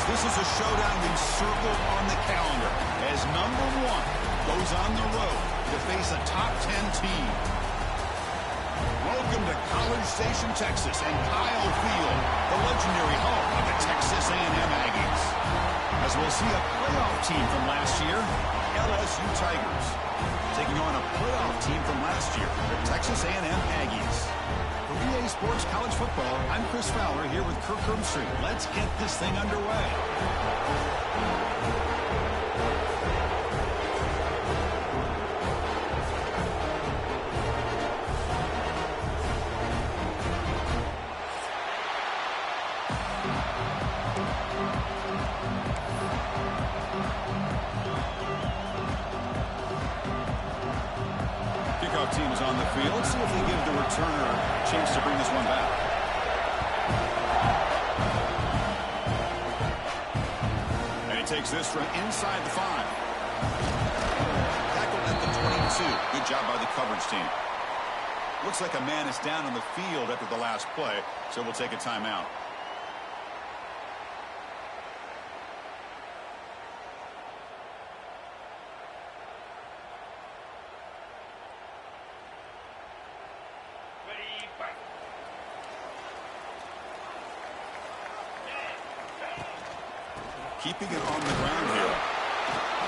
This is a showdown we've circled on the calendar as number one goes on the road to face a top 10 team. Welcome to College Station, Texas, and Kyle Field, the legendary home of the Texas A&M Aggies. As we'll see a playoff team from last year, LSU Tigers, taking on a playoff team from last year, the Texas A&M Aggies. For EA Sports College Football, I'm Chris Fowler here with Kirk Herbstreit. Let's get this thing underway. Kickoff team's on the field. Let's see if they give the returner a chance to bring this one back. And he takes this from inside the 5. Tackled at the 22. Good job by the coverage team. Looks like a man is down on the field after the last play, so we'll take a timeout. Keeping it on the ground here.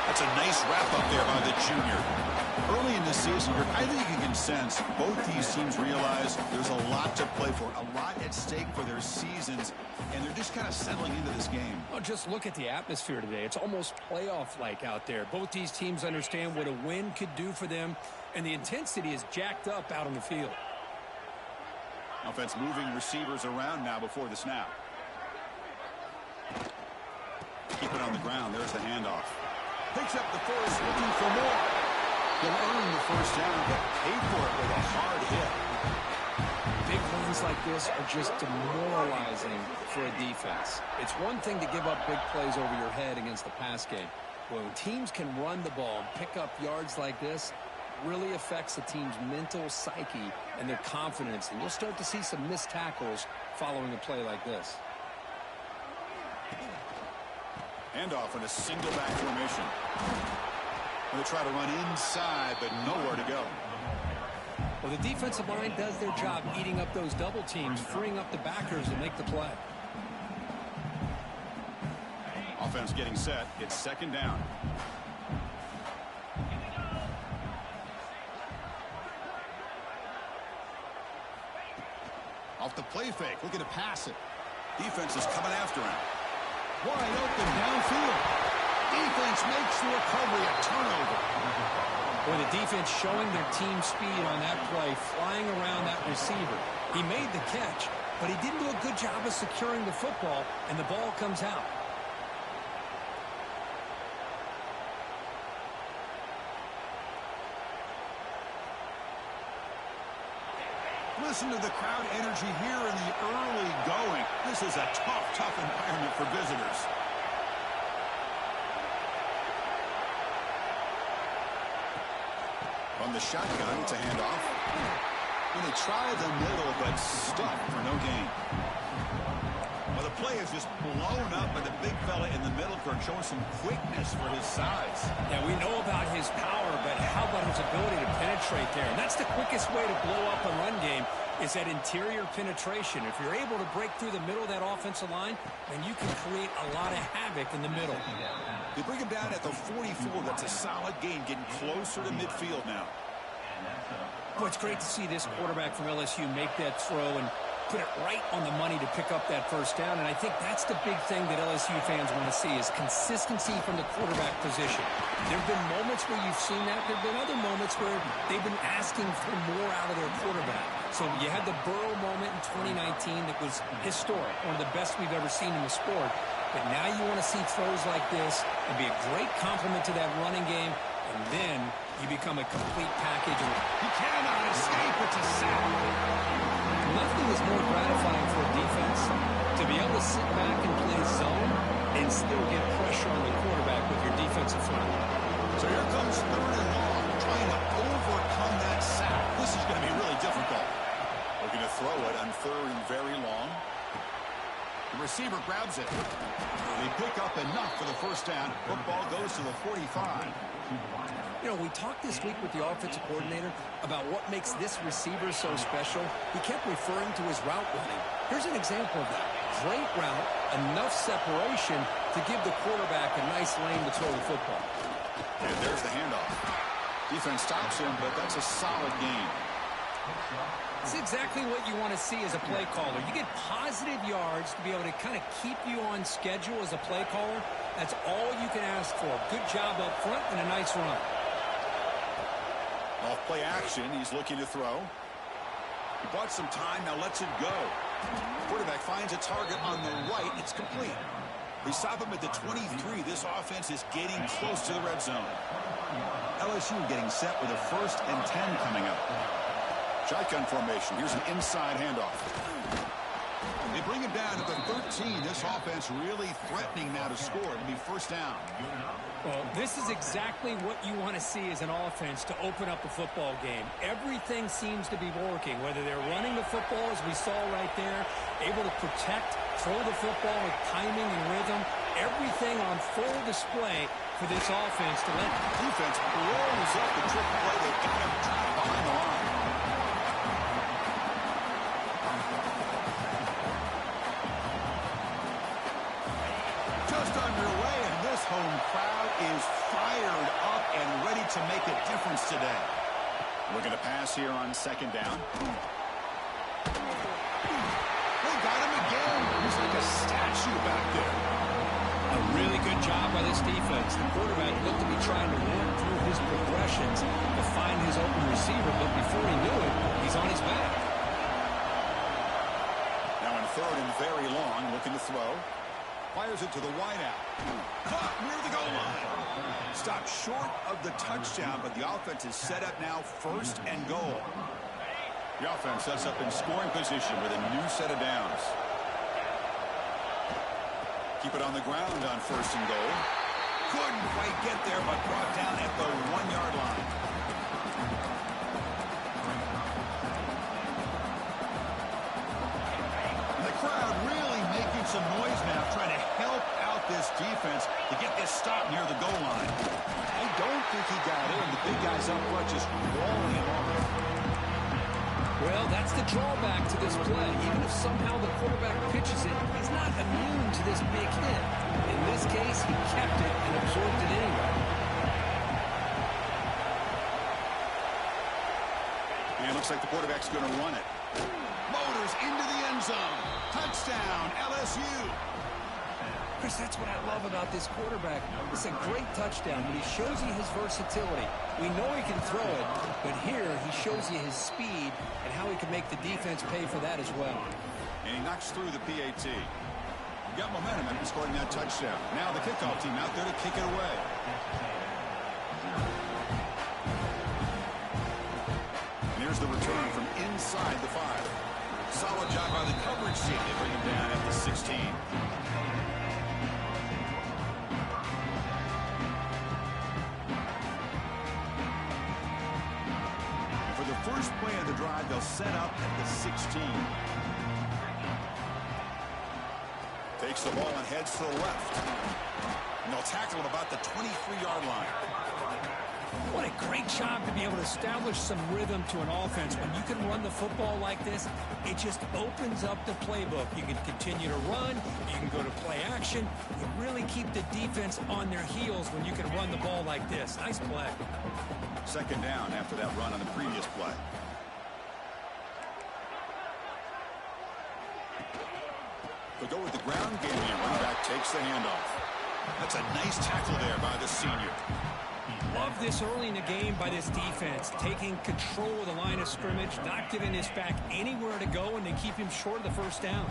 That's a nice wrap-up there by the junior. Early in the season, I think you can sense both these teams realize there's a lot to play for, a lot at stake for their seasons, and they're just kind of settling into this game. Well, just look at the atmosphere today. It's almost playoff-like out there. Both these teams understand what a win could do for them, and the intensity is jacked up out on the field. Offense moving receivers around now before the snap. Keep it on the ground. There's the handoff. Picks up the force, looking for more. He'll earn the first down, but pay for it with a hard hit. Big runs like this are just demoralizing for a defense. It's one thing to give up big plays over your head against the pass game. When teams can run the ball and pick up yards like this, it really affects the team's mental psyche and their confidence. And you'll start to see some missed tackles following a play like this. Handoff in a single back formation. They try to run inside, but nowhere to go. Well, the defensive line does their job eating up those double teams, freeing up the backers to make the play. Offense getting set. It's second down. Off the play fake, looking to pass it. Defense is coming after him. Wide open downfield. Defense makes the recovery, a turnover. Boy, the defense showing their team speed on that play, flying around that receiver. He made the catch, but he didn't do a good job of securing the football, and the ball comes out. Listen to the crowd energy here in the early going. This is a tough environment for visitors. On the shotgun, it's a handoff. And they try the middle, but stuck for no gain. Well, the play is just blown up by the big fella in the middle court, showing some quickness for his size. Yeah, we know about his power, but how about his ability to penetrate there? And that's the quickest way to blow up a run game, is that interior penetration. If you're able to break through the middle of that offensive line, then you can create a lot of havoc in the middle. They bring him down at the 44. That's a solid gain, getting closer to midfield now. Boy, it's great to see this quarterback from LSU make that throw and put it right on the money to pick up that first down. And I think that's the big thing that LSU fans want to see, is consistency from the quarterback position. There have been moments where you've seen that. There have been other moments where they've been asking for more out of their quarterback. So you had the Burrow moment in 2019 that was historic, one of the best we've ever seen in the sport. But now you want to see throws like this and be a great complement to that running game, and then you become a complete package. He cannot escape. It's a sack. Nothing is more gratifying for a defense to be able to sit back and play zone and still get pressure on the quarterback with your defensive front. So here comes third and long, trying to overcome that sack. This is going to be really difficult. Looking to throw it on third and very long. receiver grabs it. They pick up enough for the first down. Football goes to the 45. You know, we talked this week with the offensive coordinator about what makes this receiver so special. He kept referring to his route running. Here's an example of that. Great route, enough separation to give the quarterback a nice lane to throw the football. And there's the handoff. Defense stops him, but that's a solid gain. It's exactly what you want to see as a play caller. You get positive yards to be able to kind of keep you on schedule as a play caller. That's all you can ask for. Good job up front and a nice run. Off play action, he's looking to throw. He bought some time, now lets it go. Quarterback finds a target on the right. It's complete. They stop him at the 23. This offense is getting close to the red zone. LSU getting set with a 1st and 10 coming up. Shotgun formation. Here's an inside handoff. They bring him down to the 13. This offense really threatening now to score. It'll be first down. Well, this is exactly what you want to see as an offense to open up a football game. Everything seems to be working, whether they're running the football, as we saw right there, able to protect, throw the football with timing and rhythm. Everything on full display for this offense to let defense blows up the trick play. They've got him trapped behind the line. Just underway, and this home crowd is fired up and ready to make a difference today. Looking to pass here on 2nd down. They got him again. He's like a statue back there. a really good job by this defense. The quarterback looked to be trying to work through his progressions to find his open receiver, but before he knew it, he's on his back. Now in 3rd and very long, looking to throw. Fires it to the wideout. Caught near the goal line. Stopped short of the touchdown, but the offense is set up now 1st and goal. The offense sets up in scoring position with a new set of downs. Keep it on the ground on 1st and goal. Couldn't quite get there, but brought down at the 1-yard line. And the crowd really making some noise now, trying to help out this defense to get this stop near the goal line. I don't think he got in. The big guys up front just rolling him off. Well, that's the drawback to this play. Even if somehow the quarterback pitches it, he's not immune to this big hit. In this case, he kept it and absorbed it anyway. And it looks like the quarterback's going to run it. Motors into the end zone. Touchdown, LSU. Chris, that's what I love about this quarterback. It's a great touchdown, but he shows you his versatility. We know he can throw it, but here he shows you his speed and how he can make the defense pay for that as well. And he knocks through the PAT. He got momentum and scoring that touchdown. Now the kickoff team out there to kick it away. And here's the return from inside the 5. Solid job by the coverage team. They bring him down at the 16. First play of the drive, they'll set up at the 16. Takes the ball and heads to the left. And they'll tackle him about the 23-yard line. What a great job to be able to establish some rhythm to an offense. When you can run the football like this, it just opens up the playbook. You can continue to run. You can go to play action. You really keep the defense on their heels when you can run the ball like this. Nice play. 2nd down after that run on the previous play. They go with the ground game here. Running back takes the handoff. That's a nice tackle there by the senior. Love this early in the game by this defense, taking control of the line of scrimmage, not giving this back anywhere to go, and they keep him short of the first down.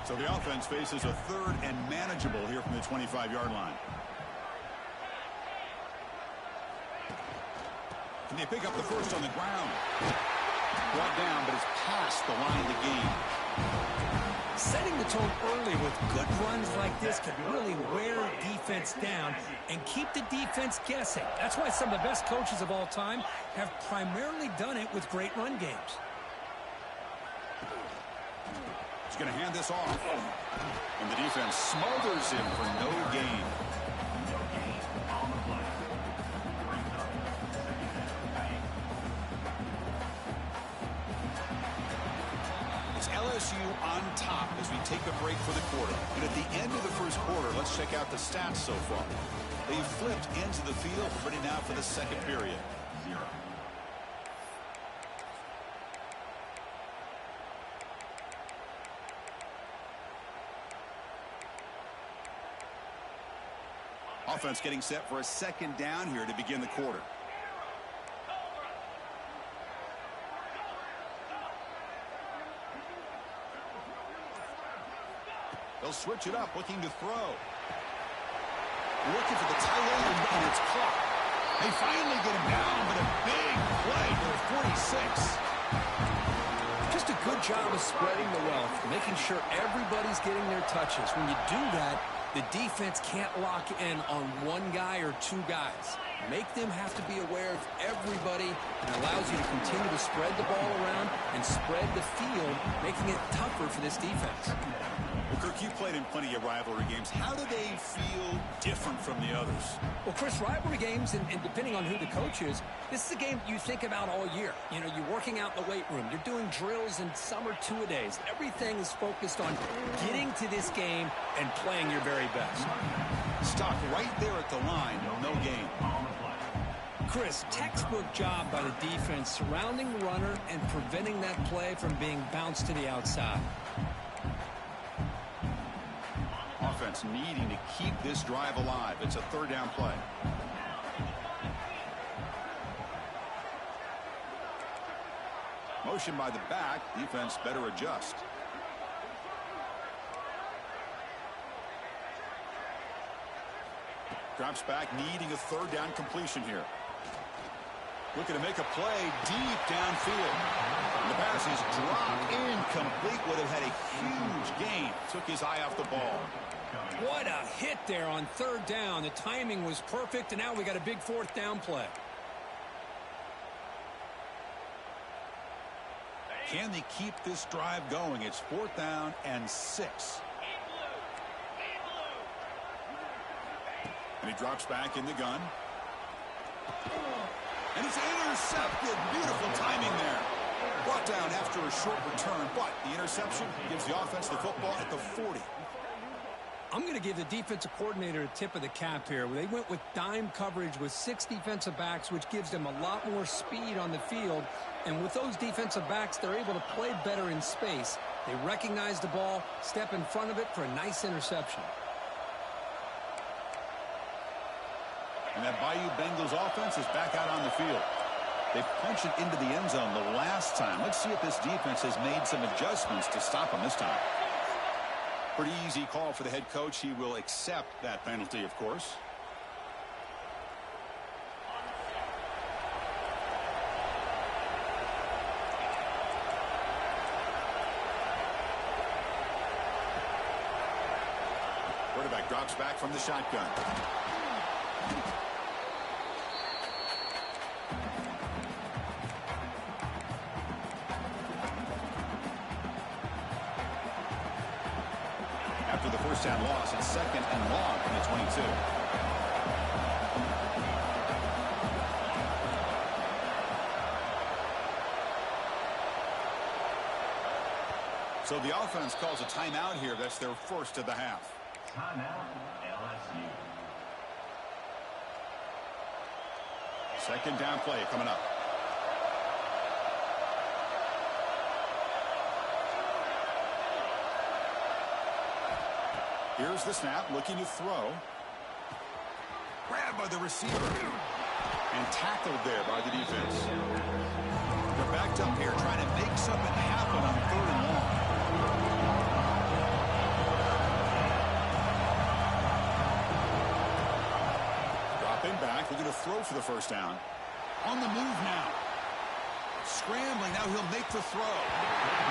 So the offense faces a 3rd and manageable here from the 25-yard line. Can they pick up the first on the ground? Brought down, but it's past the line of the game. Setting the tone early with good runs like this can really wear defense down and keep the defense guessing. That's why some of the best coaches of all time have primarily done it with great run games. He's going to hand this off. And the defense smothers him for no gain. It's LSU on top as we take a break for the quarter. And at the end of the first quarter, let's check out the stats so far. They've flipped into the field, ready now for the second period. Offense getting set for a second down here to begin the quarter. They'll switch it up, looking to throw. Looking for the tight end, and it's caught. They finally get him down, but a big play for the 46. Just a good job of spreading the wealth, making sure everybody's getting their touches. When you do that, the defense can't lock in on one guy or two guys. Make them have to be aware of everybody, and allows you to continue to spread the ball around and spread the field, making it tougher for this defense. Well, Kirk, you played in plenty of rivalry games. How do they feel different from the others? Well, Chris, rivalry games, and depending on who the coach is, this is a game you think about all year. You know, you're working out in the weight room. You're doing drills and some or two-a-days. Everything is focused on getting to this game and playing your very best. Stock right there at the line, no gain. Chris, textbook job by the defense surrounding the runner and preventing that play from being bounced to the outside. Offense needing to keep this drive alive. It's a third down play. Motion by the back. Defense better adjust. Drops back, needing a third down completion here. Looking to make a play deep downfield. And the pass is dropped incomplete. Would have had a huge gain. Took his eye off the ball. What a hit there on third down. The timing was perfect, and now we got a big fourth down play. Can they keep this drive going? It's 4th down and 6. And he drops back in the gun. And it's intercepted. Beautiful timing there. Brought down after a short return, but the interception gives the offense the football at the 40. I'm going to give the defensive coordinator a tip of the cap here. They went with dime coverage with 6 defensive backs, which gives them a lot more speed on the field. And with those defensive backs, they're able to play better in space. They recognize the ball, step in front of it for a nice interception. And that Bayou Bengals offense is back out on the field. They punched it into the end zone the last time. Let's see if this defense has made some adjustments to stop them this time. Pretty easy call for the head coach. He will accept that penalty, of course. Quarterback drops back from the shotgun. After the first down loss, it's 2nd and long from the 22. So the offense calls a timeout here. That's their first of the half. Timeout, LSU. Second down play coming up. Here's the snap, looking to throw. Grabbed by the receiver. And tackled there by the defense. They're backed up here trying to make something happen on 3rd and long. Dropping back, looking to throw for the first down. On the move now. Scrambling, now he'll make the throw.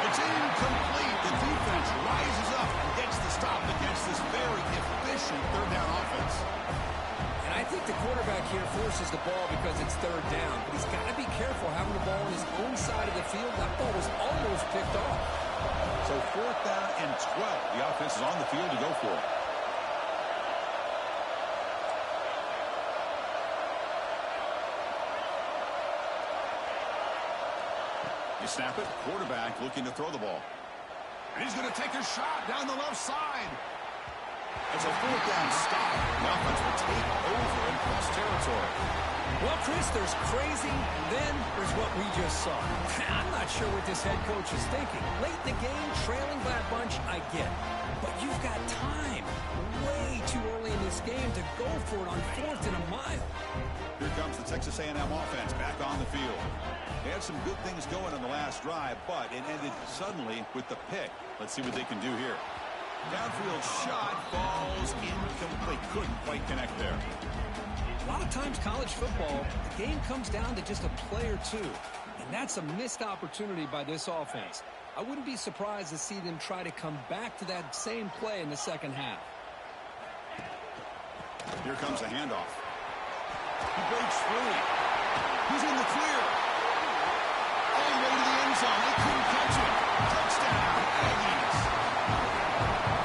It's incomplete. The defense rises up and gets the stop against this very efficient third down offense. And I think the quarterback here forces the ball because it's third down. But he's got to be careful having the ball on his own side of the field. That ball was almost picked off. So 4th down and 12. The offense is on the field to go for it. You snap it. Quarterback looking to throw the ball. And he's going to take a shot down the left side. It's a 4th down stop. The offense will take over in cross territory. Well, Chris, there's crazy, then there's what we just saw. I'm not sure what this head coach is thinking. Late in the game, trailing by a bunch, I get. But you've got time. Way too early in this game to go for it on 4th and a mile. Here comes the Texas A&M offense back on the field. They had some good things going on the last drive, but it ended suddenly with the pick. Let's see what they can do here. Downfield shot falls incomplete. Couldn't quite connect there. A lot of times college football, the game comes down to just a play or two. And that's a missed opportunity by this offense. I wouldn't be surprised to see them try to come back to that same play in the second half. Here comes the handoff. He breaks free. He's in the clear. All the way to the end zone. They couldn't catch him. Touchdown, Aggies.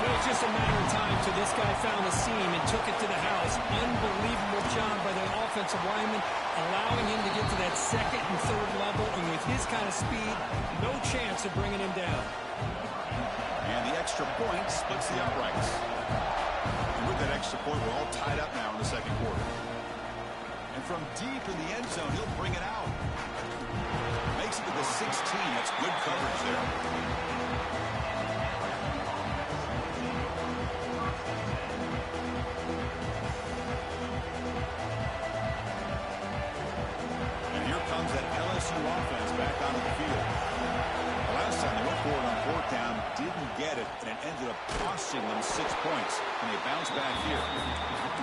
It was just a matter of time till this guy found the seam and took it to the house. Unbelievable job by the offensive lineman, allowing him to get to that 2nd and 3rd level. And with his kind of speed, no chance of bringing him down. And the extra point splits the uprights. And with that extra point, we're all tied up now in the second quarter. And from deep in the end zone, he'll bring it out. Makes it to the 16. That's good coverage there. And here comes that LSU offense back onto the field. The last time they went for it on 4th down, didn't get it, and it ended up costing them 6 points. And they bounce back here.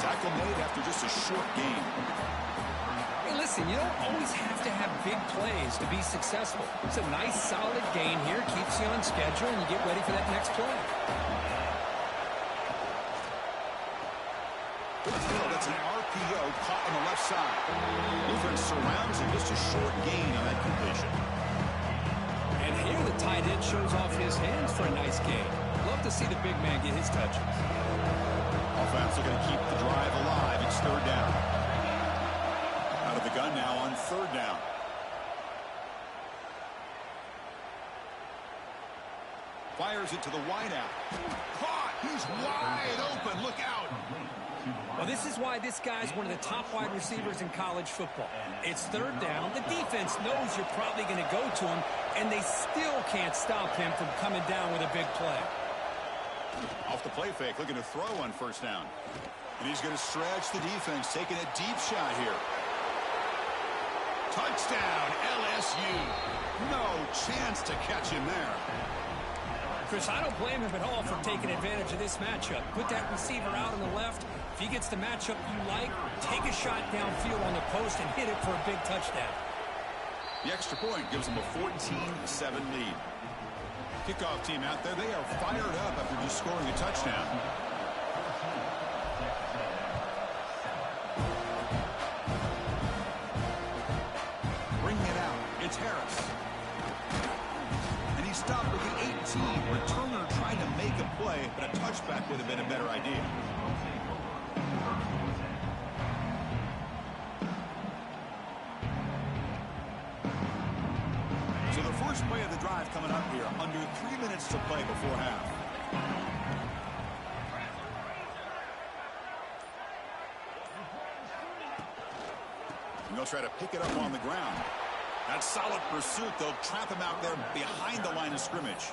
Tackle made after just a short game. Hey, listen, you don't always have to have big plays to be successful. It's a nice, solid gain here. Keeps you on schedule, and you get ready for that next play. That's an RPO caught on the left side. Lutheran surrounds him. Just a short gain on that completion. And here the tight end shows off his hands for a nice gain. Love to see the big man get his touches. Offense looking to keep the drive alive. It's 3rd down. Out of the gun now on 3rd down. Fires it to the wideout. Caught! He's wide open. Look out! Well, this is why this guy's one of the top wide receivers in college football. It's 3rd down. The defense knows you're probably going to go to him, and they still can't stop him from coming down with a big play. Off the play fake, looking to throw on 1st down. And he's going to stretch the defense, taking a deep shot here. Touchdown, LSU. No chance to catch him there. Chris, I don't blame him at all for taking advantage of this matchup. Put that receiver out on the left. If he gets the matchup you like, take a shot downfield on the post and hit it for a big touchdown. The extra point gives them a 14-7 lead. Kickoff team out there, they are fired up after just scoring a touchdown. Bringing it out, it's Harris. And he stopped with the 18. Returner trying to make a play, but a touchback would have been a better idea. So the first play of the drive coming up here, under 3 minutes to play before half. And they'll try to pick it up on the ground. That solid pursuit, they'll trap him out there behind the line of scrimmage.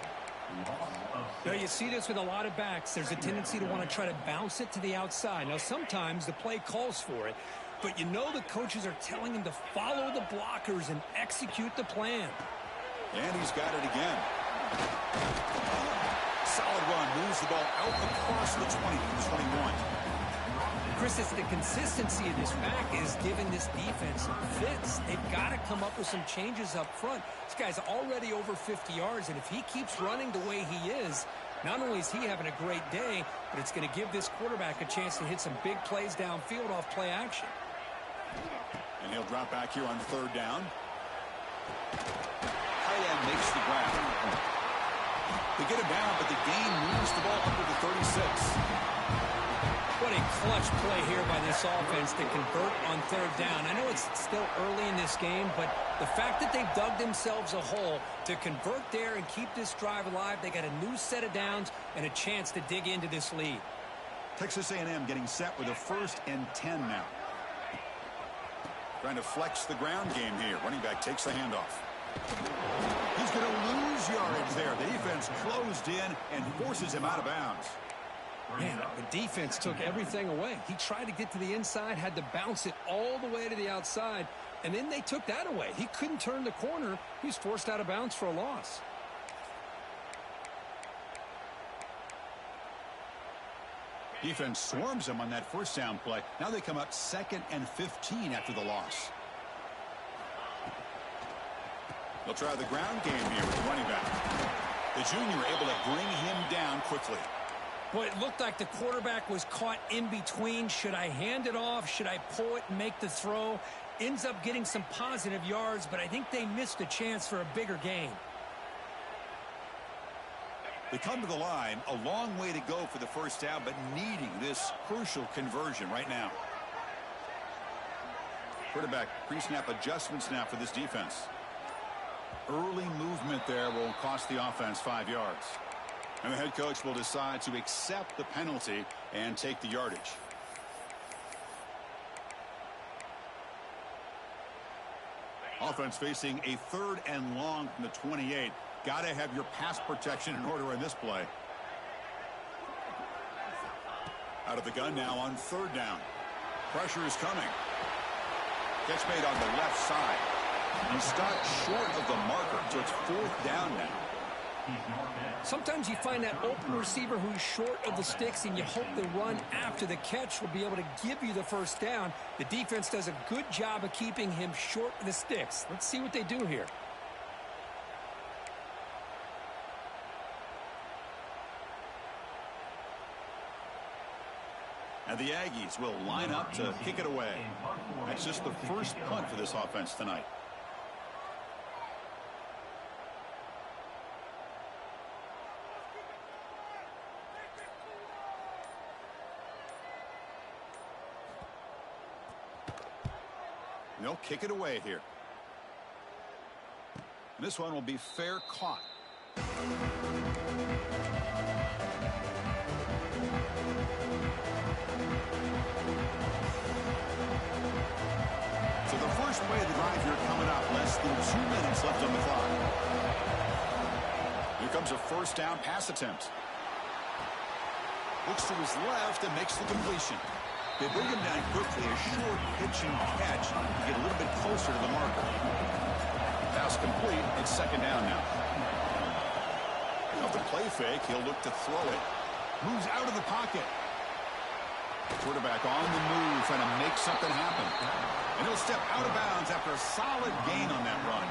Now, you see this with a lot of backs. There's a tendency to want to try to bounce it to the outside. Now, sometimes the play calls for it, but you know the coaches are telling him to follow the blockers and execute the plan. And he's got it again. Solid run, moves the ball out across the 20 to 21. Chris, it's the consistency of this back is giving this defense some fits. They've got to come up with some changes up front. This guy's already over 50 yards, and if he keeps running the way he is, not only is he having a great day, but it's going to give this quarterback a chance to hit some big plays downfield off play action. And he'll drop back here on 3rd down. Tight end makes the grab. They get it down, but the gain moves the ball under the 36. What a clutch play here by this offense to convert on third down. I know it's still early in this game, but the fact that they've dug themselves a hole to convert there and keep this drive alive, they got a new set of downs and a chance to dig into this lead. Texas A&M getting set with a 1st and 10 now. Trying to flex the ground game here. Running back takes the handoff. He's going to lose yardage there. The defense closed in and forces him out of bounds. Man, the defense took everything away. He tried to get to the inside, had to bounce it all the way to the outside, and then they took that away. He couldn't turn the corner. He was forced out of bounds for a loss. Defense swarms him on that 1st down play. Now they come up 2nd and 15 after the loss. They'll try the ground game here with the running back. The junior able to bring him down quickly. Boy, it looked like the quarterback was caught in between. Should I hand it off? Should I pull it and make the throw? Ends up getting some positive yards, but I think they missed a chance for a bigger gain. They come to the line, a long way to go for the 1st down, but needing this crucial conversion right now. Quarterback pre-snap adjustments now for this defense. Early movement there will cost the offense 5 yards. And the head coach will decide to accept the penalty and take the yardage. Offense facing a 3rd and long from the 28. Got to have your pass protection in order in this play. Out of the gun now on 3rd down. Pressure is coming. Gets made on the left side. He stopped short of the marker, so it's 4th down now. Sometimes you find that open receiver who's short of the sticks, and you hope the run after the catch will be able to give you the 1st down. The defense does a good job of keeping him short of the sticks. Let's see what they do here. And the Aggies will line up to kick it away. That's just the 1st punt for this offense tonight. They'll kick it away here. And this one will be fair caught. So the first play of the drive here coming up. Less than 2 minutes left on the clock. Here comes a 1st down pass attempt. Looks to his left and makes the completion. They bring him down quickly, a short pitch and catch to get a little bit closer to the marker. Pass complete. It's 2nd down now. Off the play fake, he'll look to throw it. Moves out of the pocket. Quarterback on the move, trying to make something happen. And he'll step out of bounds after a solid gain on that run.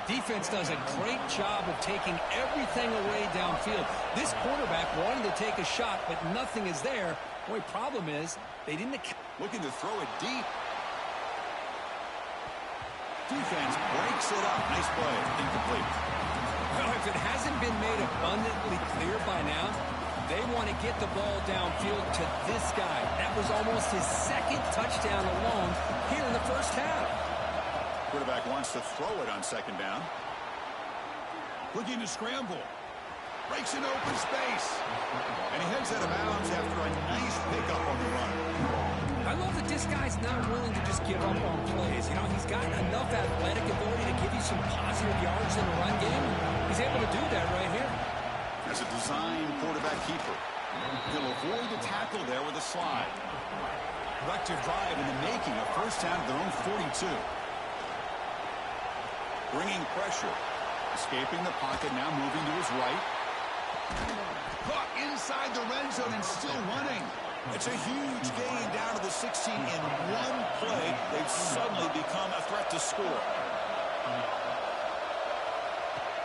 Defense does a great job of taking everything away downfield. This quarterback wanted to take a shot, but nothing is there. Boy, problem is, they didn't... Looking to throw it deep. Defense breaks it up. Nice play. Incomplete. Well, if it hasn't been made abundantly clear by now, they want to get the ball downfield to this guy. That was almost his 2nd touchdown alone here in the 1st half. Quarterback wants to throw it on 2nd down. Looking to scramble. Breaks an open space. And he heads out of bounds after a nice pickup on the run. I love that this guy's not willing to just give up on plays. You know, he's got enough athletic ability to give you some positive yards in the run game. He's able to do that right here. As a design quarterback keeper, he'll avoid the tackle there with a slide. Productive drive in the making, a 1st down to their own 42. Bringing pressure. Escaping the pocket, now moving to his right. Caught inside the red zone and still running. It's a huge gain down to the 16 in one play. They've suddenly become a threat to score.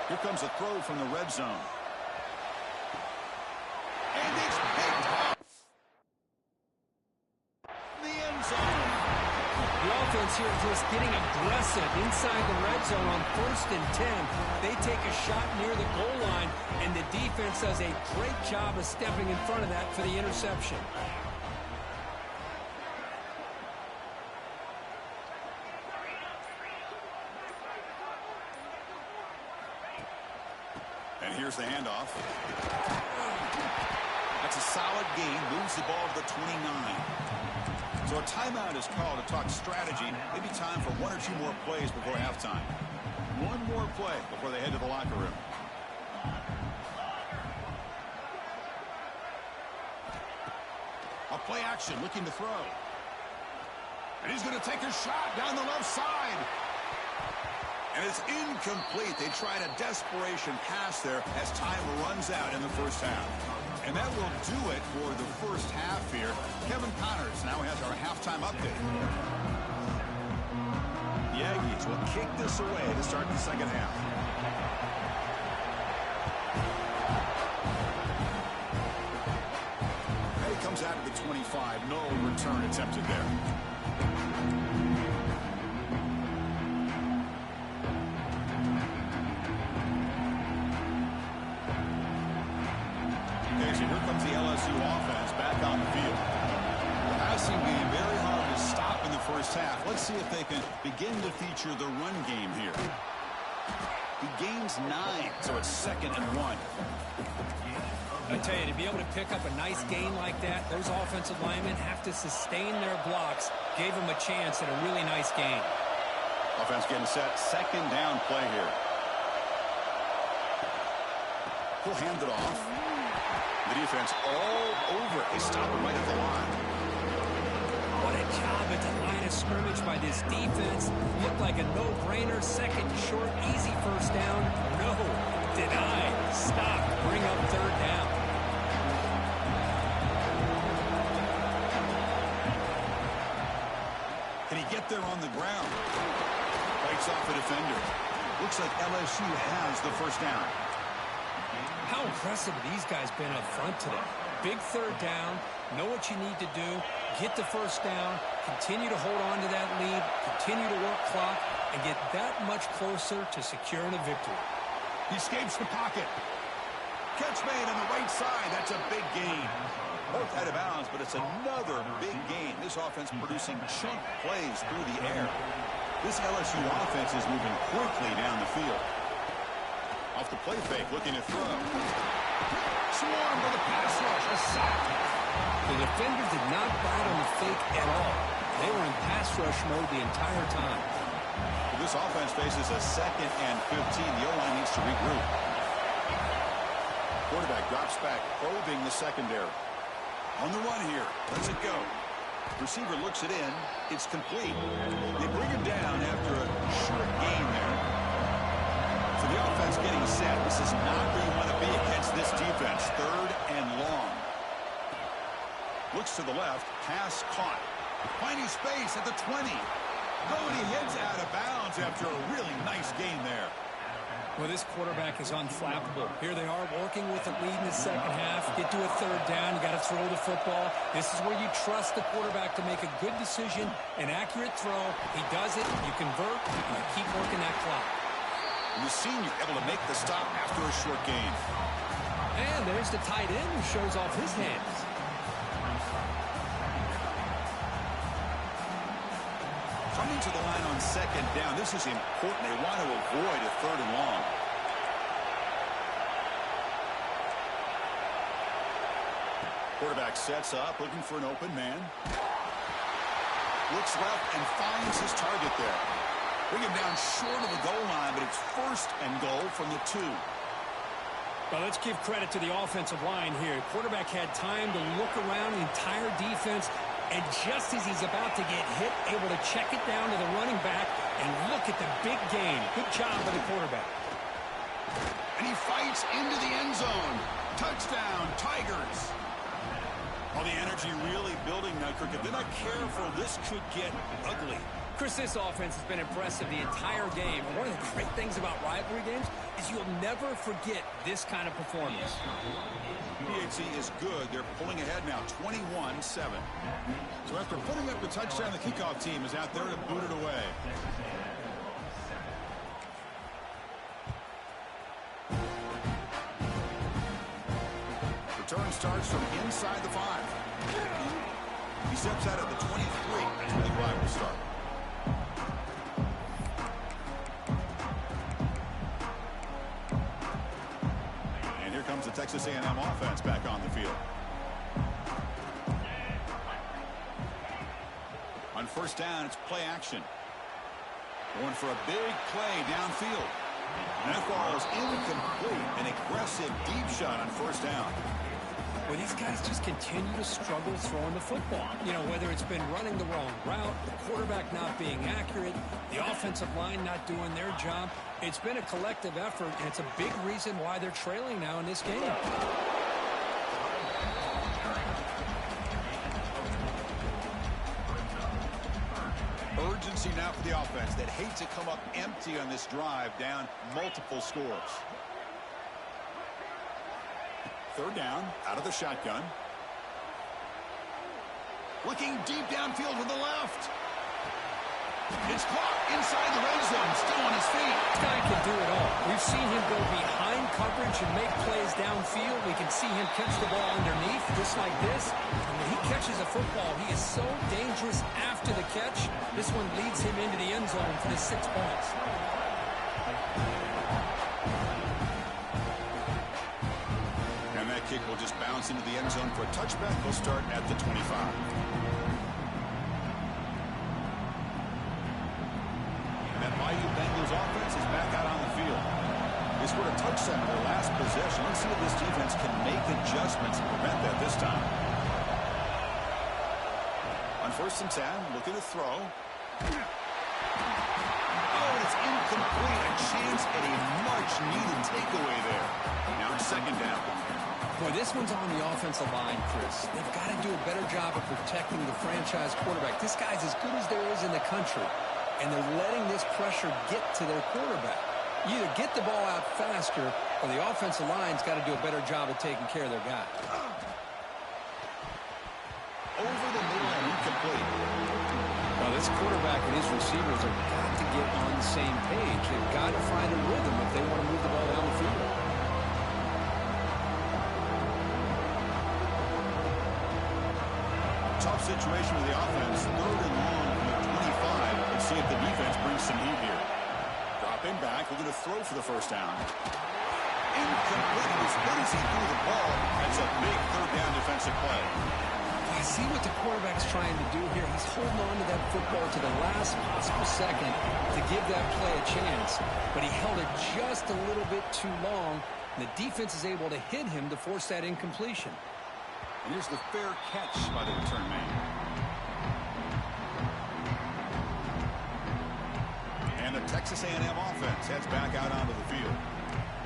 Here comes a throw from the red zone. And it's picked off the end zone. The offense here just getting aggressive inside the red zone on 1st and 10. They take a shot near the goal line, and the defense does a great job of stepping in front of that for the interception. And here's the handoff. That's a solid gain. Moves the ball to the 29. So a timeout is called to talk strategy. Maybe time for 1 or 2 more plays before halftime. 1 more play before they head to the locker room. A play action, looking to throw. And he's going to take a shot down the left side. And it's incomplete. They tried a desperation pass there as time runs out in the first half. And that will do it for the first half here. Kevin Connors now has our halftime update. The Aggies will kick this away to start the second half. And he comes out of the 25. No return attempted there. Here comes the LSU offense back on the field. The passing game very hard to stop in the first half. Let's see if they can begin to feature the run game here. He gains 9, so it's 2nd and 1. I tell you, to be able to pick up a nice gain like that, those offensive linemen have to sustain their blocks. Gave them a chance at a really nice gain. Offense getting set. 2nd down play here. He'll hand it off. The defense all over. They stop him right at the line. What a job at the line of scrimmage by this defense. Looked like a no-brainer. 2nd short, easy first down. No, denied. Stop. Bring up 3rd down. Can he get there on the ground? Breaks off the defender. Looks like LSU has the first down. How impressive have these guys been up front today? Big 3rd down, know what you need to do, get the first down, continue to hold on to that lead, continue to work clock, and get that much closer to securing a victory. He escapes the pocket. Catch made on the right side. That's a big gain. Both out of bounds, but it's another big gain. This offense producing chunk plays through the air. This LSU offense is moving quickly down the field. Off the play fake, looking to throw. Swarmed by the pass rush, a sack. The defenders did not bite on the fake at all. They were in pass rush mode the entire time. This offense faces a 2nd and 15. The O-line needs to regroup. Quarterback drops back, probing the secondary. On the run here, lets it go. Receiver looks it in. It's complete. They bring him down after a short gain there. So the offense getting set. This is not where you want to be against this defense. 3rd and long. Looks to the left. Pass caught. Finding space at the 20. Oh, and he heads out of bounds after a really nice gain there. Well, this quarterback is unflappable. Here they are working with the lead in the second half. Get to a 3rd down. You got to throw the football. This is where you trust the quarterback to make a good decision, an accurate throw. He does it. You convert, and you keep working that clock. And the senior able to make the stop after a short gain. And there's the tight end who shows off his hands. Coming to the line on 2nd down. This is important. They want to avoid a 3rd and long. Quarterback sets up, looking for an open man. Looks left and finds his target there. Bring him down short of the goal line, but it's 1st and goal from the 2. Well, let's give credit to the offensive line here. Quarterback had time to look around the entire defense, and just as he's about to get hit, able to check it down to the running back, and look at the big gain. Good job by the quarterback. And he fights into the end zone. Touchdown, Tigers. Well, the energy really building now, Kirk. If they're not careful, this could get ugly. Chris, this offense has been impressive the entire game. And one of the great things about rivalry games is you'll never forget this kind of performance. PHC is good. They're pulling ahead now, 21-7. So after putting up the touchdown, the kickoff team is out there to boot it away. Return starts from inside the 5. He steps out at the 23. That's where the drive will start. And here comes the Texas A&M offense back on the field. On first down, it's play action. Going for a big play downfield. And that ball is incomplete. An aggressive deep shot on first down. Well, these guys just continue to struggle throwing the football. You know, whether it's been running the wrong route, the quarterback not being accurate, the offensive line not doing their job. It's been a collective effort, and it's a big reason why they're trailing now in this game. Urgency now for the offense that hates to come up empty on this drive, down multiple scores. Third down, out of the shotgun. Looking deep downfield to the left. It's caught inside the red zone, still on his feet. This guy can do it all. We've seen him go behind coverage and make plays downfield. We can see him catch the ball underneath, just like this. And when he catches a football, he is so dangerous after the catch. This one leads him into the end zone for the 6 points. And that kick will just bounce into the end zone for a touchback. We'll start at the 25. Bengals offense is back out on the field. They scored a touchdown in their last possession. Let's see if this defense can make adjustments to prevent that this time. On first and 10, looking to throw. Oh, it's incomplete. A chance at a much-needed takeaway there. Now it's second down. Boy, this one's on the offensive line, Chris. They've got to do a better job of protecting the franchise quarterback. This guy's as good as there is in the country. And they're letting this pressure get to their quarterback. You either get the ball out faster, or the offensive line's got to do a better job of taking care of their guy. Over the middle and incomplete. Well, this quarterback and his receivers have got to get on the same page. They've got to find a rhythm if they want to move the ball down the field. Tough situation with the offense. Third and long from the 25. Let's see if the defense brings some heat here. Dropping back. We're going to throw for the first down. Incomplete. As good as he threw the ball, that's a big third down defensive play. I see what the quarterback's trying to do here. He's holding on to that football to the last possible second to give that play a chance. But he held it just a little bit too long. And the defense is able to hit him to force that incompletion. And here's the fair catch by the return man. And the Texas A&M offense heads back out onto the field.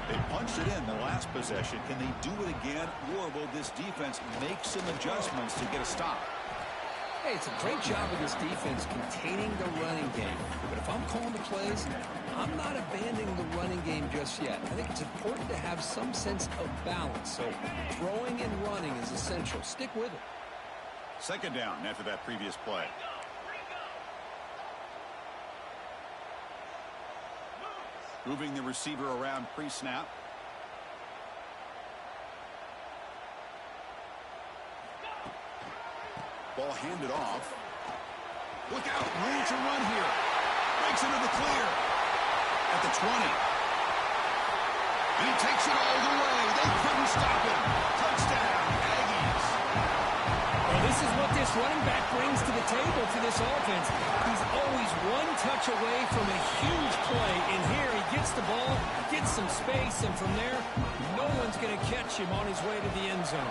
They punched it in the last possession. Can they do it again, or will this defense make some adjustments to get a stop? Hey, it's a great job of this defense containing the running game. But if I'm calling the plays, I'm not abandoning the running game just yet. I think it's important to have some sense of balance. So throwing and running is essential. Stick with it. Second down after that previous play. Moving the receiver around pre-snap. Ball handed off. Look out, room to run here. Breaks into the clear. At the 20. And he takes it all the way. They couldn't stop him. Touchdown, Aggies. Well, this is what this running back brings to the table for this offense. He's always one touch away from a huge play. And here he gets the ball, gets some space, and from there, no one's going to catch him on his way to the end zone.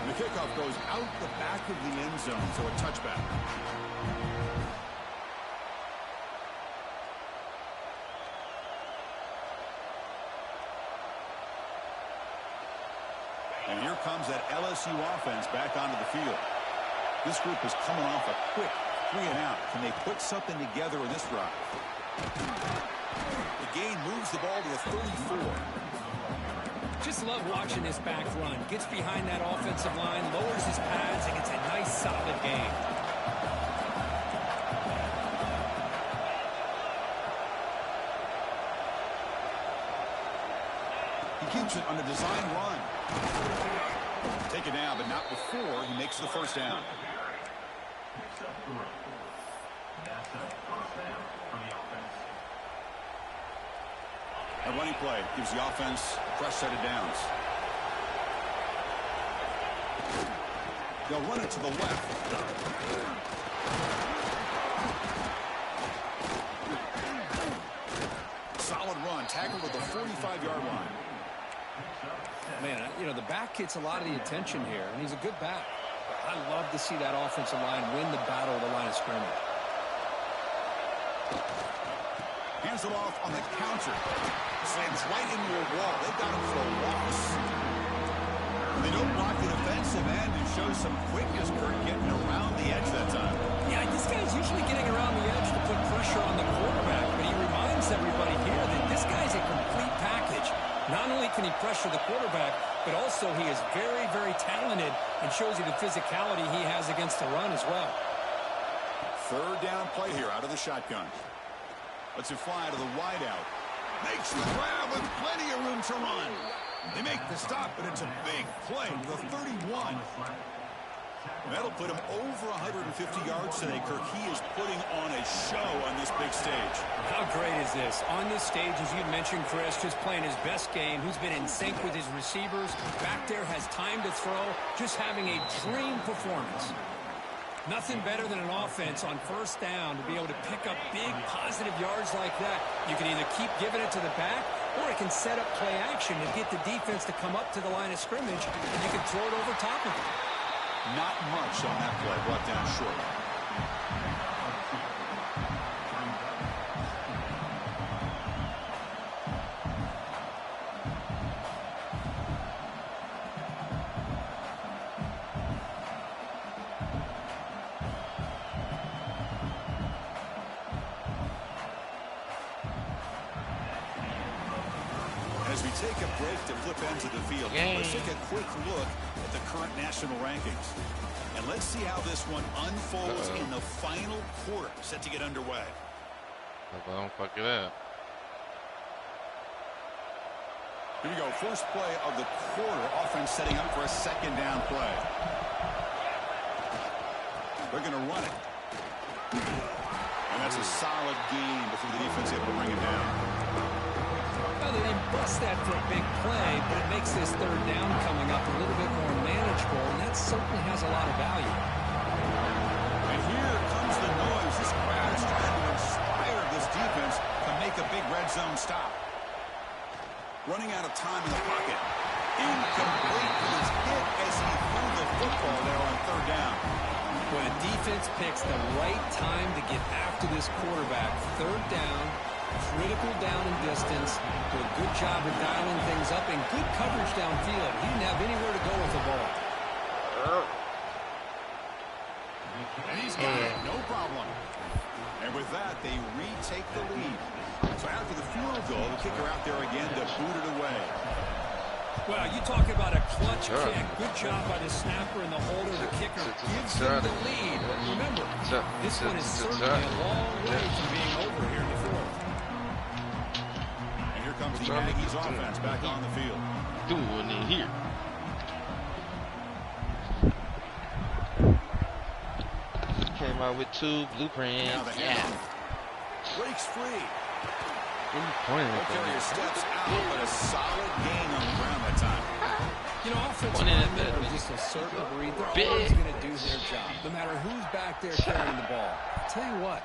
The kickoff goes out the back of the end zone, so a touchback. comes that LSU offense back onto the field. This group is coming off a quick 3-and-out. Can they put something together in this drive? The gain moves the ball to the 34. Just love watching this back run. Gets behind that offensive line, lowers his pads, and gets a nice solid gain. He keeps it on the design run. Take it down, but not before he makes the first down. That's a first down for the offense. A running play gives the offense a fresh set of downs. They'll run it to the left. Solid run, tackled at the 45-yard line. Man, you know, the back gets a lot of the attention here, and he's a good back. I love to see that offensive line win the battle of the line of scrimmage. Hands it off on the counter. Slams right into a wall. They've got him for a loss. They don't block the defensive end and show some quickness, Kurt, getting around the edge that time. Yeah, this guy's usually getting around the edge to put pressure on the quarterback, but he reminds everybody here that this guy's a complete package. Not only can he pressure the quarterback, but also he is very, very talented and shows you the physicality he has against the run as well. Third down play here out of the shotgun. Lets it fly to the wideout. Makes the grab with plenty of room to run. They make the stop, but it's a big play to the 31. That'll put him over 150 yards today, Kirk. He is putting on a show on this big stage. How great is this? On this stage, as you mentioned, Chris, just playing his best game. Who's been in sync with his receivers. Back there has time to throw. Just having a dream performance. Nothing better than an offense on first down to be able to pick up big positive yards like that. You can either keep giving it to the back, or it can set up play action and get the defense to come up to the line of scrimmage, and you can throw it over top of it. Not much on that play, brought down short. As we take a break to flip ends of the field, let's take a quick look at the current national rankings. And let's see how this one unfolds in the final quarter, set to get underway. Vamos para que vea. Here we go, first play of the quarter. Offense setting up for a second down play. They're going to run it. And that's a solid gain before the defense able to bring it down. Well, they didn't bust that for a big play, but it makes this third down coming up a little bit more manageable, and that certainly has a lot of value. And here comes the noise. This crowd is trying to inspire this defense to make a big red zone stop. Running out of time in the pocket. Incomplete. He was hit as he threw the football there on third down. When a defense picks the right time to get after this quarterback, third down, critical down and distance, do a good job of dialing things up, and good coverage downfield. He didn't have anywhere to go with the ball. And he's got it, no problem. And with that, they retake the lead. So after the field goal, the kicker out there again to boot it away. Well, you talk about a clutch kick. Good job by the snapper and the holder. The kicker gives them the lead. But remember, this one is certainly a long way from being over here in the fourth. And here comes the Aggies offense back on the field. Doing it here. Came out with two blueprints. Yeah. Breaks free. Carrier steps out, but a solid gain on the ground that time. You know, offensive linemen are just a certain breed. They're always going to do their job, no matter who's back there carrying the ball. I'll tell you what,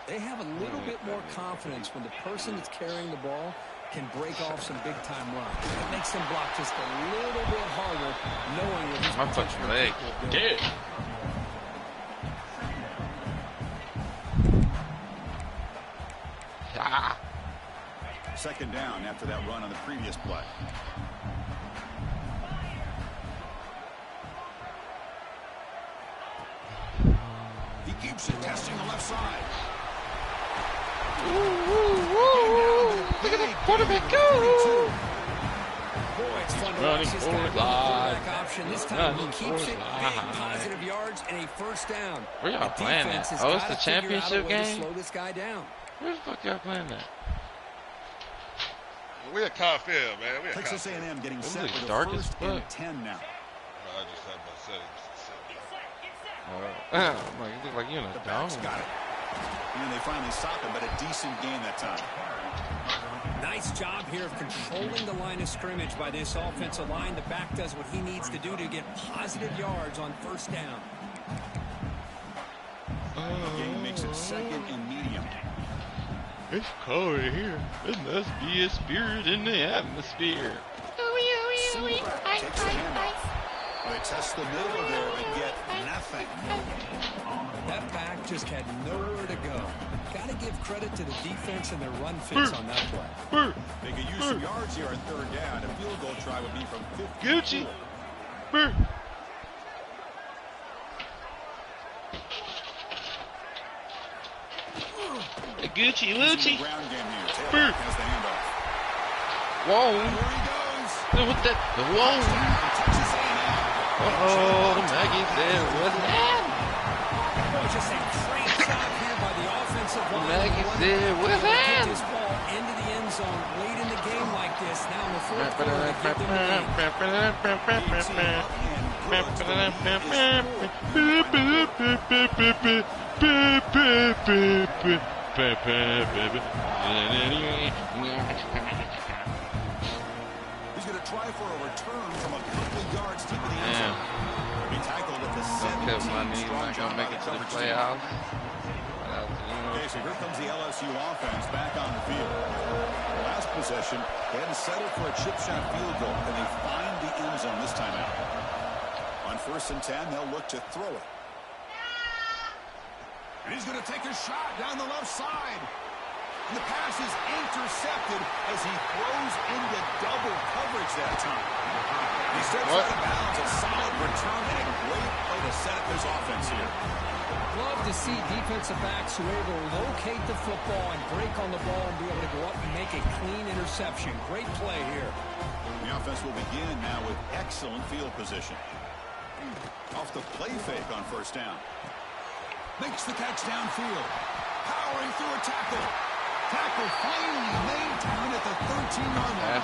they have a little bit more confidence when the person that's carrying the ball can break off some big-time runs. It makes them block just a little bit harder, knowing what he's potentially capable of doing. Second down after that run on the previous play. keeps it, testing the left side. Look at the quarterback go. Boy, it's fun to watch this guy run the quarterback option. This time he keeps it, big positive yards, and a first down. Where y'all playing that? Oh, it's the championship game? Slow this guy down. Where the fuck y'all playing that? We're at Carfield, man. We're at Texas Carfield. A&M getting It set looks for the dark as first fuck. and 10 now. No, I just had my settings. I'm like, you look like you in a The dome. backs got it. And they finally stopped him, but a decent game that time. Nice job here of controlling the line of scrimmage by this offensive line. The back does what he needs to do to get positive yards on first down. Game makes it second and medium. It's cold here. There must be a spirit in the atmosphere. Takes the handoff. They test the middle there, but get nothing. That back just had nowhere to go. Got to give credit to the defense and their run fits on that play. They could use some yards here on third down. A field goal try would be from 50. Gucci. Gucci Lucci. Ground game here. Taylor has the handoff. Whoa. Here he goes. What that? Whoa. Texas A&M. Uh-oh. Maggie said, what's that? Just a great job here by the offensive line. Maggie said, what's that? Get this ball into the end zone late in the game like this. Now in the fourth quarter, they give them He's going to try for a return from a couple of yards deep in the end zone. He tackled at the 17. Strong Not job gonna make by it the to the coverage playoffs. Okay, so here comes the LSU offense back on the field. Last possession, they had to settle for a chip shot field goal, and they find the end zone this time out. On first and 10, they'll look to throw it. And he's going to take a shot down the left side. And the pass is intercepted as he throws into double coverage that time. He steps out of bounds, a solid return, and a great play to set up his offense here. Love to see defensive backs who are able to locate the football and break on the ball and be able to go up and make a clean interception. Great play here. The offense will begin now with excellent field position. Off the play fake on first down. Makes the catch downfield. Powering through a tackle. Tackle finally maintained at the 13-yard line.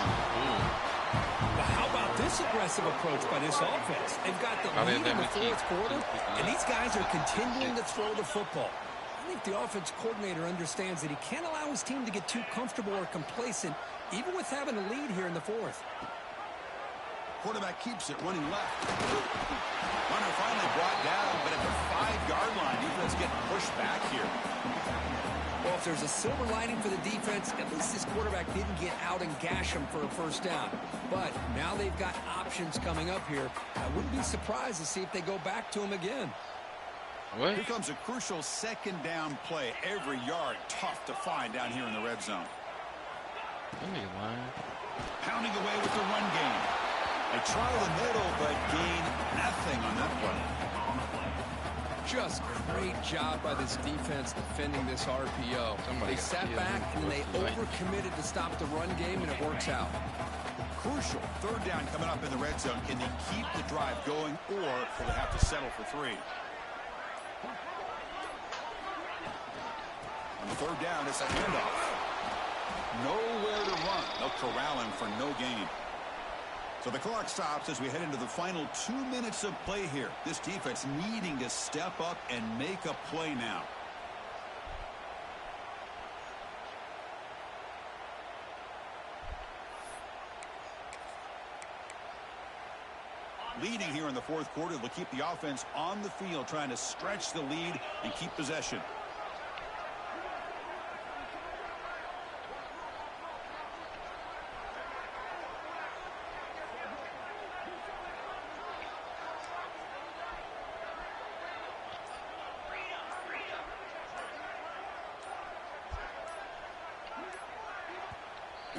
But how about this aggressive approach by this offense? They've got the lead in the fourth quarter, and these guys are continuing to throw the football. I think the offense coordinator understands that he can't allow his team to get too comfortable or complacent, even with having a lead here in the fourth. Quarterback keeps it running left. Runner finally brought down, but at the 5-yard line, defense getting pushed back here. Well, if there's a silver lining for the defense, at least this quarterback didn't get out and gash him for a first down. But now they've got options coming up here. I wouldn't be surprised to see if they go back to him again. What? Here comes a crucial second down play. Every yard tough to find down here in the red zone. Pounding away with the run game. They try the middle, but gain nothing on that play. Just great job by this defense defending this RPO. They sat back and they overcommitted to stop the run game, and it works out. Crucial third down coming up in the red zone. Can they keep the drive going, or will they have to settle for 3? On the third down, it's a handoff. Nowhere to run. They'll corral him for no gain. So the clock stops as we head into the final 2 minutes of play here. This defense needing to step up and make a play now. Leading here in the fourth quarter, they'll keep the offense on the field, trying to stretch the lead and keep possession.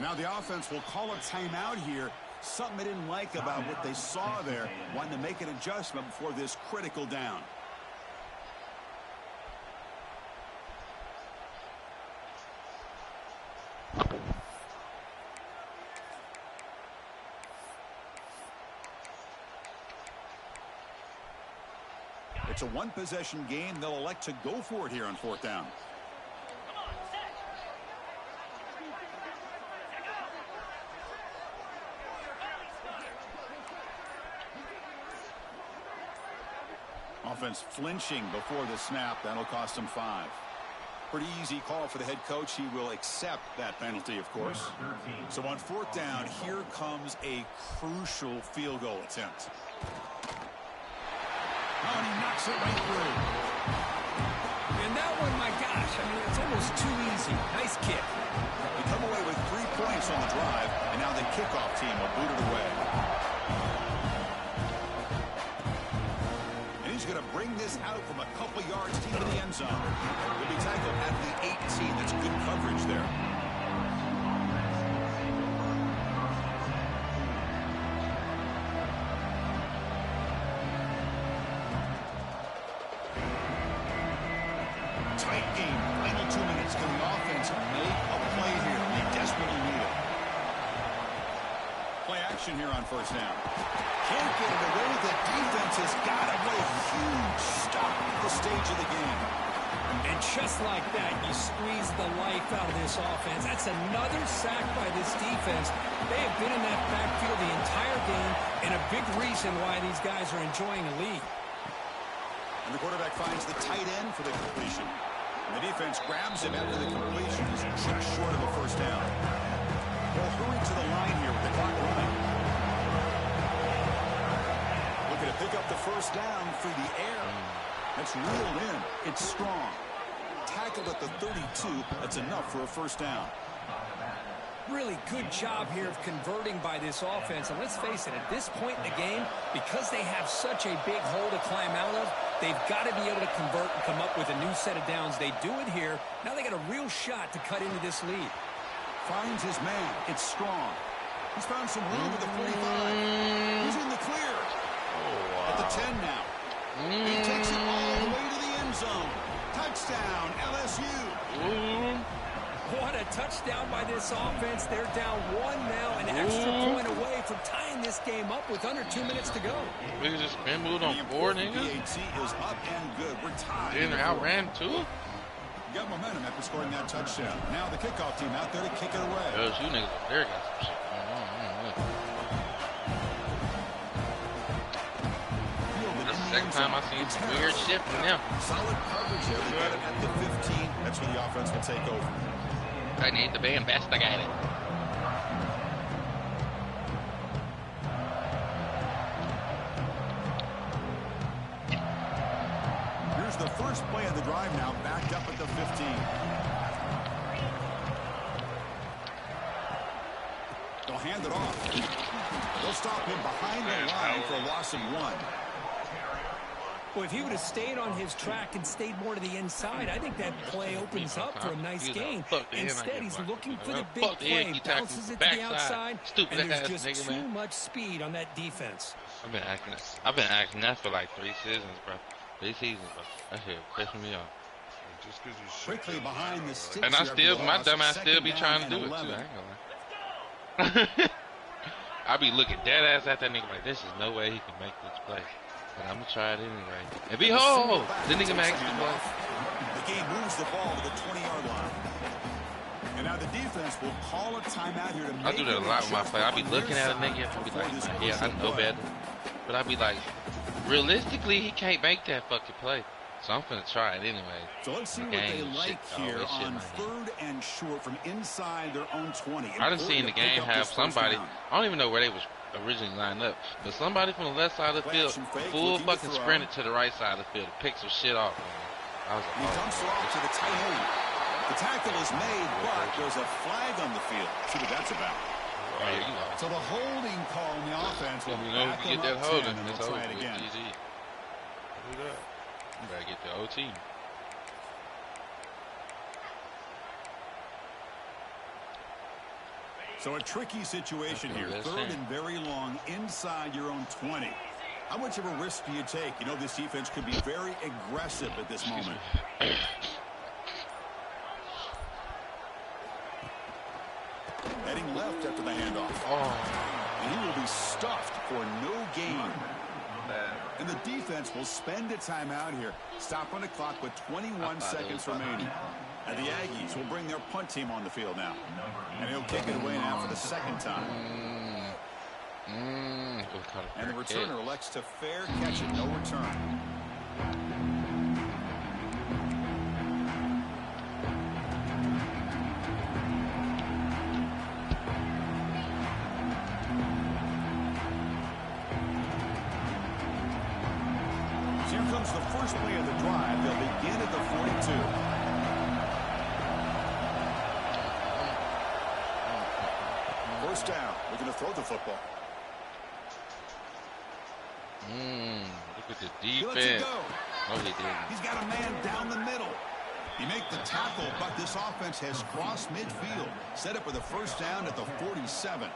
And now the offense will call a timeout here. Something they didn't like about what they saw there. Wanting to make an adjustment before this critical down. It's a one-possession game. They'll elect to go for it here on 4th down. Offense flinching before the snap. That'll cost him 5. Pretty easy call for the head coach. He will accept that penalty, of course. So on 4th down, here comes a crucial field goal attempt. Oh, and he knocks it right through. And that one, my gosh, I mean, it's almost too easy. Nice kick. They come away with 3 points on the drive, and now the kickoff team will boot it away. He's going to bring this out from a couple yards deep in the end zone. He'll be tackled at the 18. That's good coverage there. Tight game. Final 2 minutes. Can the offense make a play here? They desperately need it. Play action here on 1st down. Can't get it away. The defense has got to play a huge stop at this stage of the game. And just like that, you squeeze the life out of this offense. That's another sack by this defense. They have been in that backfield the entire game, and a big reason why these guys are enjoying a lead. And the quarterback finds the tight end for the completion. And the defense grabs him after the completion. He's just short of a 1st down. They'll hurry to the line here with the clock running. To pick up the 1st down through the air. That's reeled in. It's strong. Tackled at the 32. That's enough for a 1st down. Really good job here of converting by this offense. And let's face it, at this point in the game, because they have such a big hole to climb out of, they've got to be able to convert and come up with a new set of downs. They do it here. Now they got a real shot to cut into this lead. Finds his man. It's strong. He's found some room at the 45. He's in the clear. At the 10 now. He takes it all the way to the end zone. Touchdown, LSU. What a touchdown by this offense. They're down 1 now, an extra point away from tying this game up with under 2 minutes to go. We just scrambled on 4, nigga. PAT is up and good. We're tied. Didn't outran 2? Got momentum after scoring that touchdown. Now the kickoff team out there to kick it away. LSU niggas up there got some shit going on. Second time I've seen some weird shit from them. Solid coverage here. They got it at the 15. That's where the offense will take over. I need to be investigated. Here's the first play of the drive now, backed up at the 15. They'll hand it off. They'll stop him behind the line for a loss of 1. Well, if he would have stayed on his track and stayed more to the inside, I think that play opens up for a nice gain. Instead, he's looking for the big play, bounces it to the outside, and there's just too much speed on that defense. I've been acting that for like 3 seasons, bro. 3 seasons, bro. That shit pissing me off. Just because you quickly behind the sticks. And I still, my dumbass still be trying to do it too. I ain't gonna lie. I be looking dead ass at that nigga like, this is no way he can make this play. But I'm gonna try it anyway. And behold, the nigga makes the play. The game moves the ball to the 20-yard line. And now the defense will call a timeout here to make I do that a lot with my play. I be looking at a nigga and be like, yeah, I know better. But I be like, realistically, he can't make that fucking play. So I'm gonna try it anyway. So let's see what they like here on 3rd and short from inside their own 20. I done seen the game have somebody, I don't even know where they was originally lined up, but somebody from the left side of the field full fucking sprinted to the right side of the field to pick some shit off. I was like, he dumps it off to the tight end. The tackle is made, but there's a flag on the field. See what that's about. So the holding call on the offense will back them up 10, and they'll try it again. You better get the OT. So a tricky situation here. 3rd and very long inside your own 20. How much of a risk do you take? You know, this defense could be very aggressive at this moment. Heading left after the handoff. And he will be stuffed for no gain. And the defense will spend a timeout here. Stop on the clock with 21 seconds remaining. And the Aggies will bring their punt team on the field now. And he'll kick it away now for the second time. And the returner elects to fair catch it, no return. Here comes the first play of the drive. They'll begin at the 42. First down. We're going to throw the football. Look at the defense. Oh, he did. He's got a man down the middle. He made the tackle, but this offense has crossed midfield. Set up with a first down at the 47.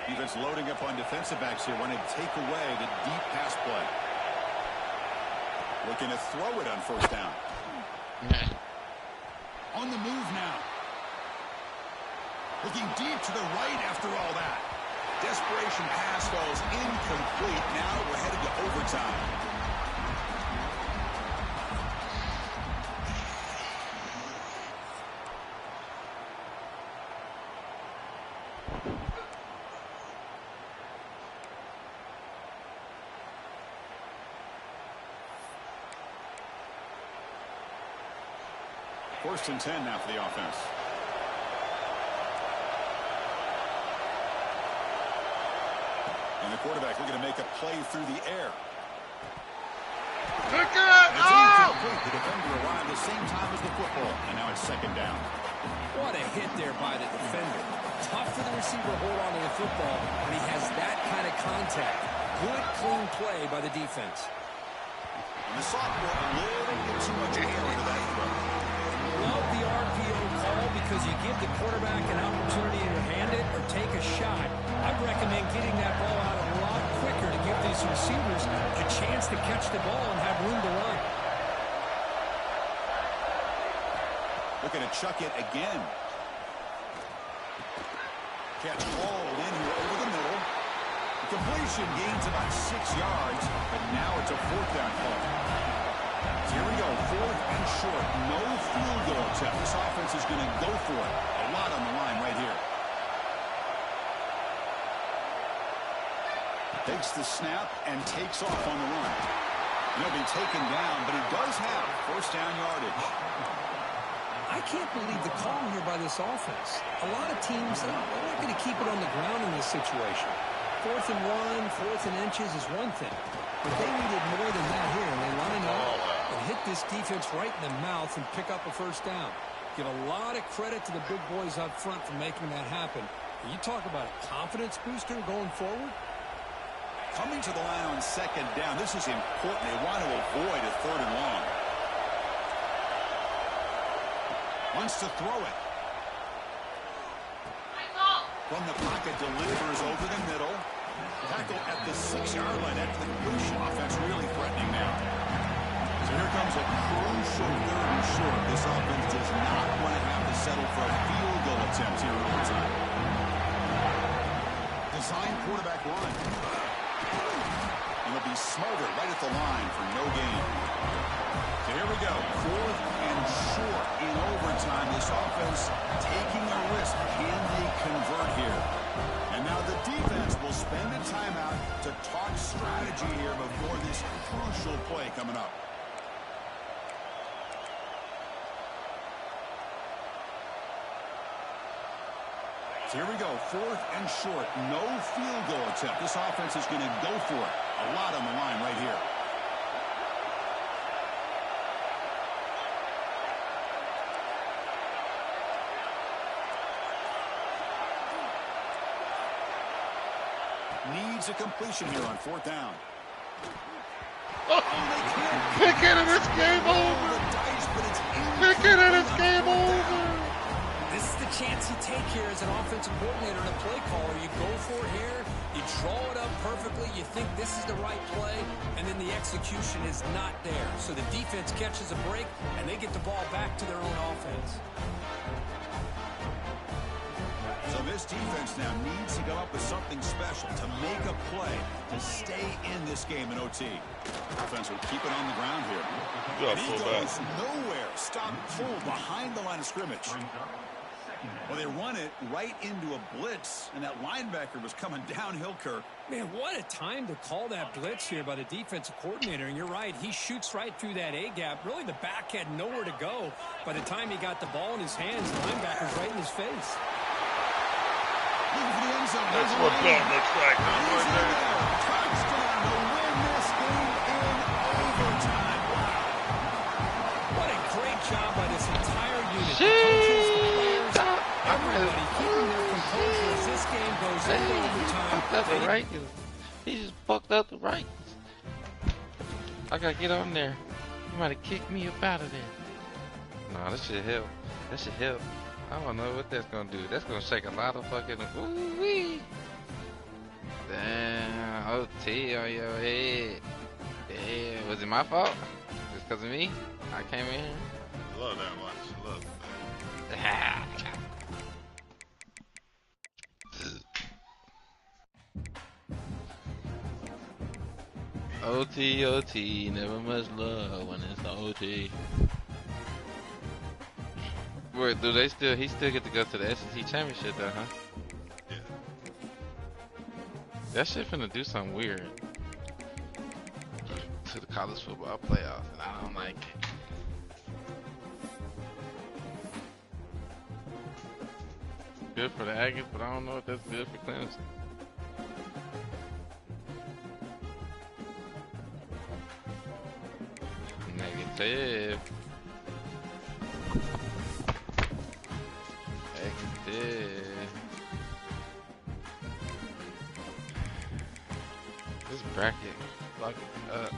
Defense loading up on defensive backs here, wanting to take away the deep pass play. Looking to throw it on first down. On the move now. Looking deep to the right after all that. Desperation pass falls incomplete. Now we're headed to overtime. First and 10 now for the offense. And the quarterback looking to make a play through the air. Look at it! Oh! The defender arrived at the same time as the football. And now it's second down. What a hit there by the defender. Tough for the receiver to hold on to the football when he has that kind of contact. Good, clean play by the defense. And the sophomore a little bit too much air into that throw. Love the RPO call because you give the quarterback an opportunity to hand it or take a shot. I'd recommend getting that ball out a lot quicker to give these receivers a chance to catch the ball and have room to run. Looking to chuck it again. Catch hauled in here over the middle. The completion gains about 6 yards, but now it's a fourth down play. Here we go, fourth and short. No field goal attempt. This offense is going to go for it. A lot on the line right here. Takes the snap and takes off on the run. And he'll be taken down, but he does have first down yardage. I can't believe the call here by this offense. A lot of teams, they're not going to keep it on the ground in this situation. 4th and 1, 4th and inches is one thing. But they needed more than that here, and they line up and hit this defense right in the mouth and pick up a first down. Give a lot of credit to the big boys up front for making that happen. And you talk about a confidence booster going forward. Coming to the line on second down, this is important. They want to avoid a third and long. Wants to throw it. From the pocket, delivers over the middle. Tackle at the 6-yard line. That's the completion. Offense really threatening now. So here comes a crucial third and short. This offense does not want to have to settle for a field goal attempt here in overtime. Design quarterback run. And he'll be smothered right at the line for no gain. So here we go. Fourth and short in overtime. This offense taking a risk. Can they convert here? And now the defense will spend a timeout to talk strategy here before this crucial play coming up. So here we go. Fourth and short. No field goal attempt. This offense is going to go for it. A lot on the line right here. Needs a completion here on fourth down. Oh, pick it and it's game over. Pick it and it's game over. This is the chance you take here as an offensive coordinator and a play caller. You go for it here, you draw it up perfectly, you think this is the right play, and then the execution is not there. So the defense catches a break, and they get the ball back to their own offense. So this This defense now needs to come up with something special to make a play to stay in this game in OT. Offense will keep it on the ground here. And he goes nowhere. Stop full behind the line of scrimmage. Well, they run it right into a blitz, and that linebacker was coming downhill, Kirk. Man, what a time to call that blitz here by the defensive coordinator. And you're right, he shoots right through that A-gap. Really, the back had nowhere to go. By the time he got the ball in his hands, the linebacker's right in his face. That's what that looks like. Touchdown to win this game in overtime. Wow. What a great job by this entire unit. The coaches, the players, everybody keeping their composure as this game goes into overtime. He just fucked up the right. I gotta get on there. He might have kicked me up out of there. Nah, that should help. That should help. I don't know what that's gonna do. That's gonna shake a lot of fucking woo-wee. Damn, OT on your head. Damn, was it my fault? Just because of me? I came in here. Love that watch. Love that. OT, OT, never much love when it's the OT. Wait, do they still? He still get to go to the SEC championship, though, huh? Yeah. That shit finna do something weird to the college football playoff, and I don't like it. Good for the Aggies, but I don't know if that's good for Clemson. Negative. This bracket fucking up.